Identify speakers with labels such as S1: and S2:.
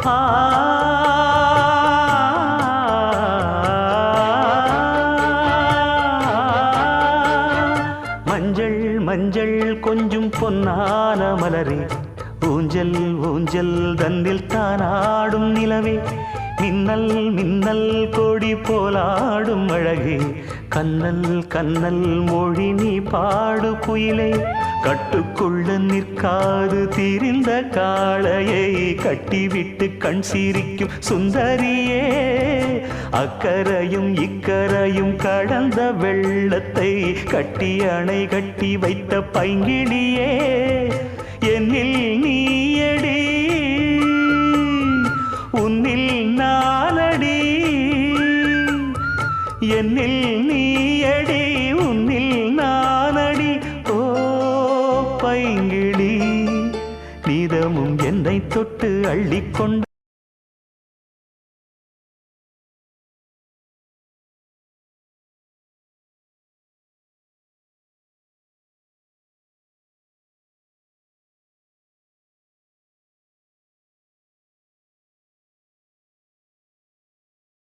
S1: ஆ மஞ்சள் மஞ்சள் கொஞ்சம் பொன்னான மலரே, ஊஞ்சல் ஊஞ்சல் தன்னில் தானாடும் நிலவே, மின்னல் மின்னல் கொடி போலாடும் அழகே, கண்ணல் கண்ணல் மொழி நீ பாடு குயிலே, கட்டுக்குள்ள நிற்காது திரிந்த காளையை கட்டிவிட்டு கண் சிரிக்கும் சுந்தரியே, அக்கரையும் இக்கரையும் கடந்த வெள்ளத்தை கட்டி அணை கட்டி வைத்த பைங்கிளியே, என்னில் நீயடி உன்னில் நானடி, என்னில் நீயடி உன்னில் நானடி. ஓ பைங்கிளி, நீதமும் என்னை தொட்டு அள்ளிக்கொண்டு